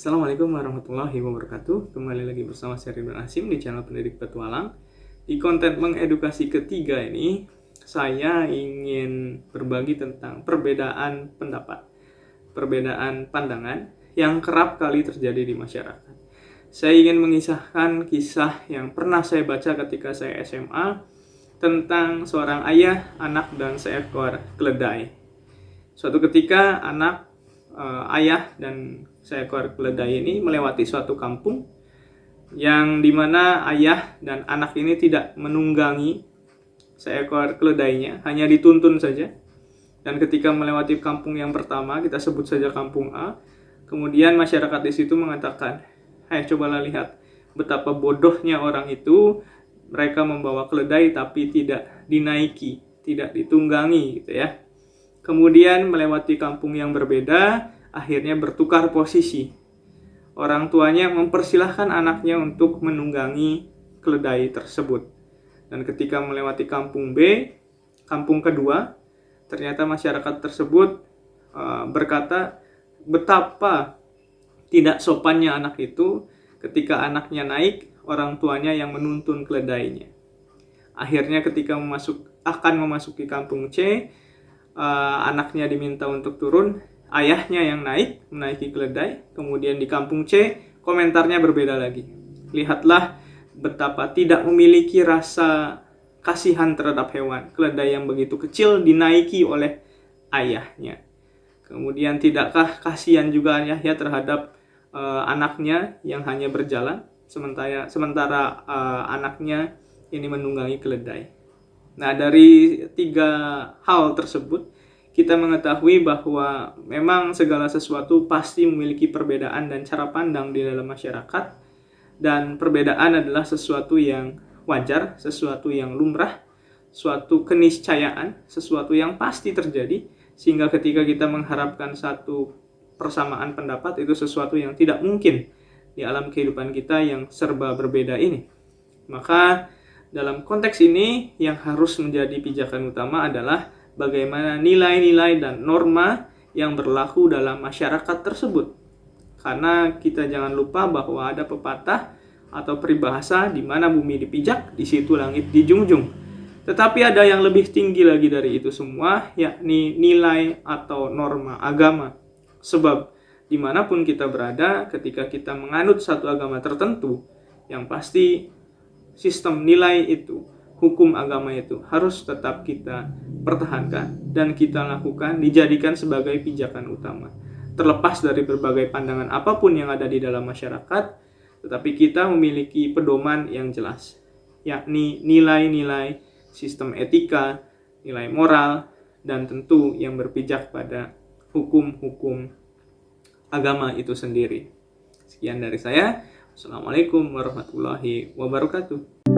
Assalamualaikum warahmatullahi wabarakatuh. Kembali lagi bersama saya Ridwan Hasim di channel Pendidik Petualang. Di konten mengedukasi ketiga ini, saya ingin berbagi tentang perbedaan pendapat, perbedaan pandangan yang kerap kali terjadi di masyarakat. Saya ingin mengisahkan kisah yang pernah saya baca ketika saya SMA tentang seorang ayah, anak, dan seekor keledai. Suatu ketika ayah dan seekor keledai ini melewati suatu kampung yang dimana ayah dan anak ini tidak menunggangi seekor keledainya, hanya dituntun saja. Dan ketika melewati kampung yang pertama, kita sebut saja kampung A, kemudian masyarakat di situ mengatakan, "Hai, cobalah lihat betapa bodohnya orang itu, mereka membawa keledai tapi tidak dinaiki, tidak ditunggangi," gitu ya. Kemudian melewati kampung yang berbeda, akhirnya bertukar posisi. Orang tuanya mempersilahkan anaknya untuk menunggangi keledai tersebut. Dan ketika melewati kampung B, kampung kedua, ternyata masyarakat tersebut berkata betapa tidak sopannya anak itu ketika anaknya naik, orang tuanya yang menuntun keledainya. Akhirnya ketika akan memasuki kampung C, anaknya diminta untuk turun, ayahnya yang menaiki keledai. Kemudian di kampung C, komentarnya berbeda lagi. Lihatlah betapa tidak memiliki rasa kasihan terhadap hewan. Keledai yang begitu kecil dinaiki oleh ayahnya. Kemudian tidakkah kasihan juga ayahnya terhadap anaknya yang hanya berjalan, sementara anaknya ini menunggangi keledai. Nah, dari tiga hal tersebut, kita mengetahui bahwa memang segala sesuatu pasti memiliki perbedaan dan cara pandang di dalam masyarakat. Dan perbedaan adalah sesuatu yang wajar, sesuatu yang lumrah, suatu keniscayaan, sesuatu yang pasti terjadi. Sehingga ketika kita mengharapkan satu persamaan pendapat, itu sesuatu yang tidak mungkin di alam kehidupan kita yang serba berbeda ini. Maka dalam konteks ini yang harus menjadi pijakan utama adalah bagaimana nilai-nilai dan norma yang berlaku dalam masyarakat tersebut. Karena kita jangan lupa bahwa ada pepatah atau peribahasa di mana bumi dipijak, di situ langit dijunjung. Tetapi ada yang lebih tinggi lagi dari itu semua, yakni nilai atau norma agama. Sebab dimanapun kita berada, ketika kita menganut satu agama tertentu, yang pasti sistem nilai itu, hukum agama itu harus tetap kita pertahankan dan kita lakukan, dijadikan sebagai pijakan utama. Terlepas dari berbagai pandangan apapun yang ada di dalam masyarakat, tetapi kita memiliki pedoman yang jelas, yakni nilai-nilai sistem etika, nilai moral, dan tentu yang berpijak pada hukum-hukum agama itu sendiri. Sekian dari saya. Assalamualaikum warahmatullahi wabarakatuh.